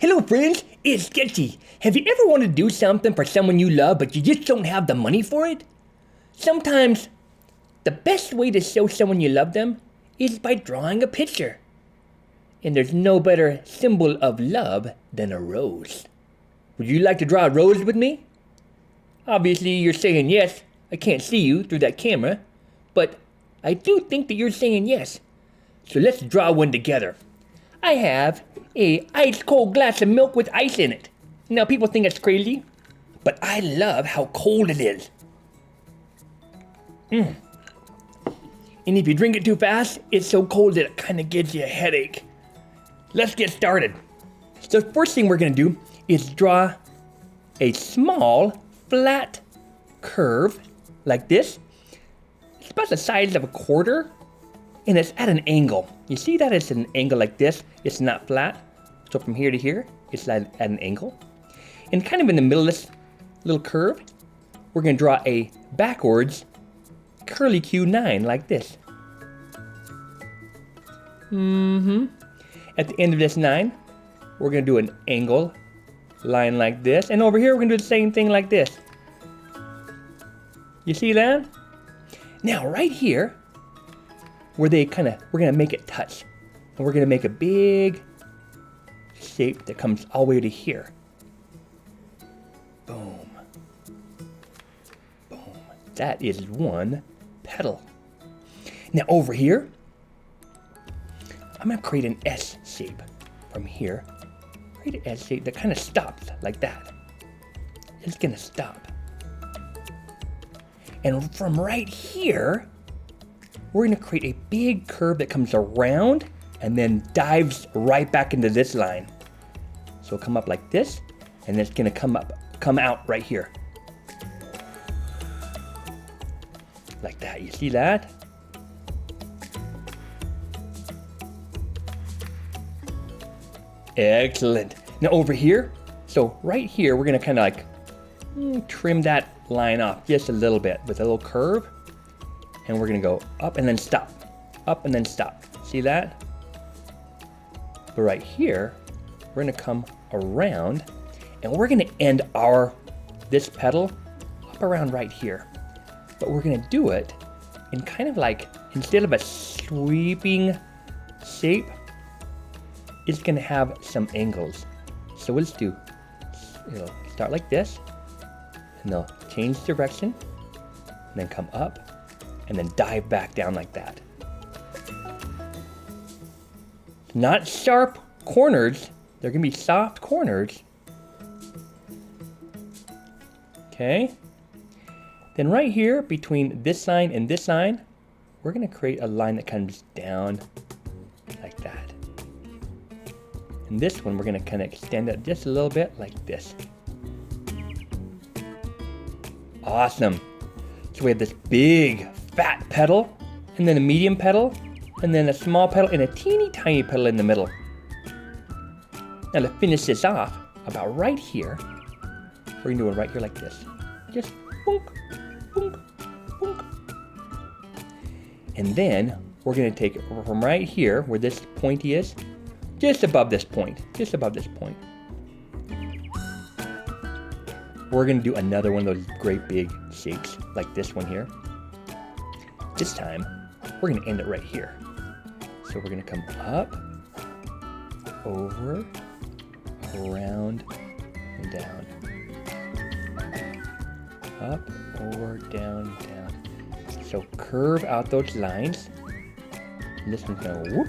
Hello friends, it's Sketchy. Have you ever wanted to do something for someone you love but you just don't have the money for it? Sometimes the best way to show someone you love them is by drawing a picture. And there's no better symbol of love than a rose. Would you like to draw a rose with me? Obviously you're saying yes. I can't see you through that camera, but I do think that you're saying yes. So let's draw one together. I have a ice cold glass of milk with ice in it. Now people think it's crazy, but I love how cold it is. And if you drink it too fast, it's so cold that it kind of gives you a headache. Let's get started. So the first thing we're gonna do is draw a small flat curve like this. It's about the size of a quarter and it's at an angle. You see that it's an angle like this, it's not flat. So from here to here, it's at an angle. And kind of in the middle of this little curve, we're gonna draw a backwards curly Q9 like this. At the end of this 9, we're gonna do an angle line like this. And over here, we're gonna do the same thing like this. You see that? Now right here, where we're gonna make it touch. And we're gonna make a big shape that comes all the way to here. Boom. Boom. That is one petal. Now over here, I'm gonna create an S shape from here. Create an S shape that kind of stops like that. It's gonna stop. And from right here, we're gonna create a big curve that comes around and then dives right back into this line. So come up like this, and it's gonna come out right here. Like that, you see that? Excellent. Now over here, so right here, we're gonna kind of like trim that line off just a little bit with a little curve. And we're gonna go up and then stop. Up and then stop. See that? But right here, we're gonna come around and we're gonna end this petal up around right here. But we're gonna do it in kind of like, instead of a sweeping shape, it's gonna have some angles. So we'll just do, start like this, and they'll change direction, and then come up, and then dive back down like that. Not sharp corners, they're gonna be soft corners. Okay. Then right here, between this line and this line, we're gonna create a line that comes down like that. And this one, we're gonna kind of extend it just a little bit like this. Awesome. So we have this big fat petal, and then a medium petal, and then a small petal, and a teeny tiny petal in the middle. Now to finish this off, about right here, we're gonna do it right here like this. Just boonk, boonk, boonk. And then we're gonna take it from right here, where this pointy is, just above this point, We're gonna do another one of those great big shapes, like this one here. This time, we're gonna end it right here. So we're gonna come up, over, around, and down. Up, over, down, down. So curve out those lines. And this one's gonna whoop.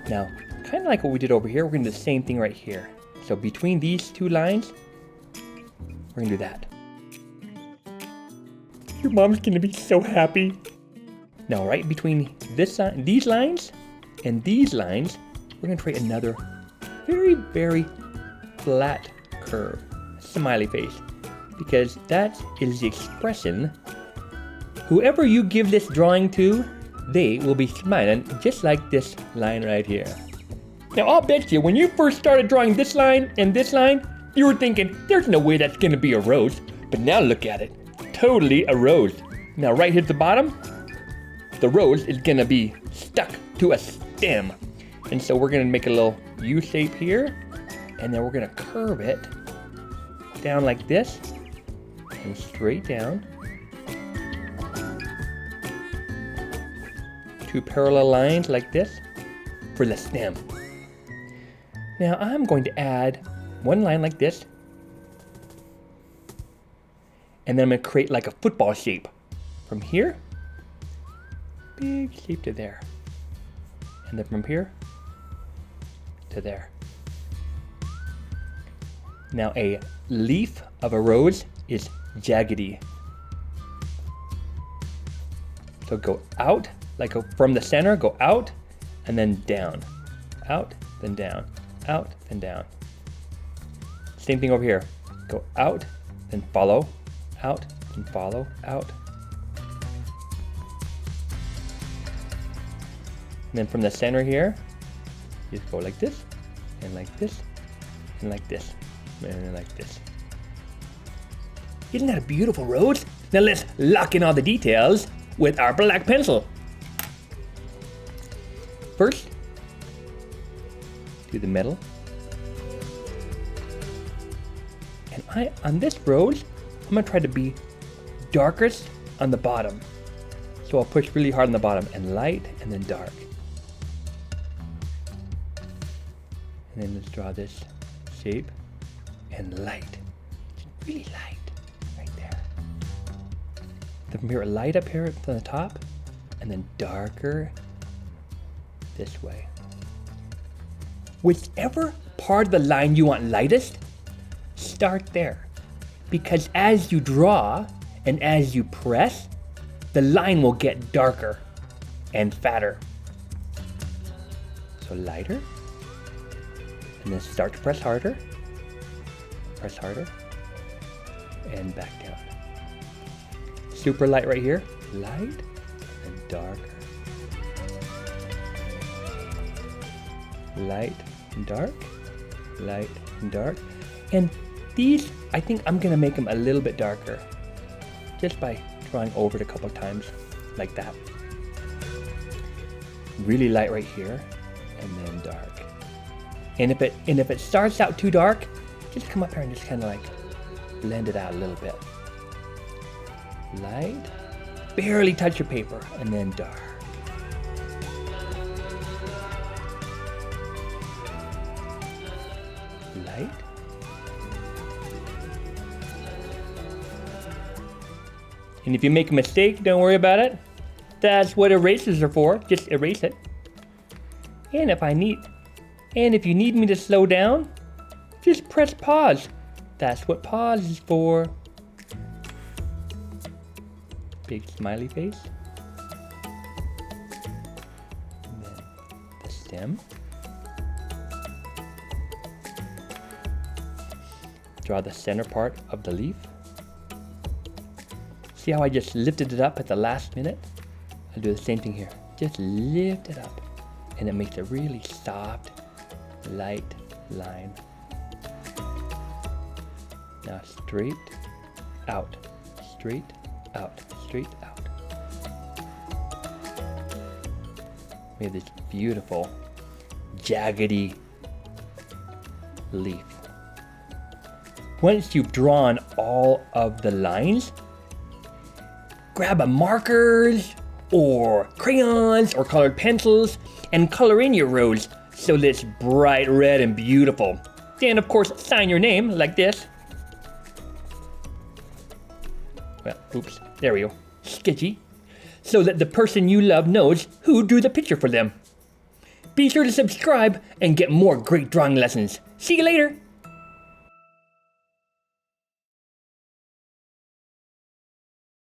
Now, kind of like what we did over here, we're gonna do the same thing right here. So between these two lines, we're gonna do that. Your mom's gonna be so happy. Now, right between these lines and these lines, we're gonna create another very, very flat curve, smiley face, because that is the expression. Whoever you give this drawing to, they will be smiling just like this line right here. Now, I'll bet you when you first started drawing this line and this line, you were thinking, there's no way that's gonna be a rose. But now look at it, totally a rose. Now right here at the bottom, the rose is gonna be stuck to a stem. And so we're gonna make a little U shape here, And then we're gonna curve it down like this and straight down. 2 parallel lines like this for the stem. Now I'm going to add 1 line like this, and then I'm going to create like a football shape from here, big shape to there, and then from here to there. Now a leaf of a rose is jaggedy. So go out, like from the center, go out and then down, out, then down, out, then down. Same thing over here. Go out, then follow, out, and follow, out. And then from the center here, you just go like this, and like this, and like this, and like this. Isn't that a beautiful rose? Now let's lock in all the details with our black pencil. First, do the middle. And on this rose, I'm gonna try to be darkest on the bottom. So I'll push really hard on the bottom and light and then dark. And then let's draw this shape and light. Really light right there. Then from here, light up here at the top and then darker this way. Whichever part of the line you want lightest, start there. Because as you draw and as you press, the line will get darker and fatter. So lighter, and then start to press harder, and back down. Super light right here, light and darker. Light and dark, light and dark. And these, I think I'm gonna make them a little bit darker just by drawing over it a couple times like that. Really light right here and then dark. And if it starts out too dark, just come up here and just kind of like blend it out a little bit. Light, barely touch your paper, and then dark. Light. And if you make a mistake, don't worry about it. That's what erasers are for. Just erase it. And if you need me to slow down, just press pause. That's what pause is for. Big smiley face. And then the stem. Draw the center part of the leaf. See how I just lifted it up at the last minute? I'll do the same thing here. Just lift it up, and it makes a really soft, light line. Now straight out, straight out, straight out. We have this beautiful, jaggedy leaf. Once you've drawn all of the lines, grab a markers or crayons or colored pencils and color in your rose so that it's bright red and beautiful. And of course, sign your name like this. Well, oops, there we go. Sketchy. So that the person you love knows who drew the picture for them. Be sure to subscribe and get more great drawing lessons. See you later.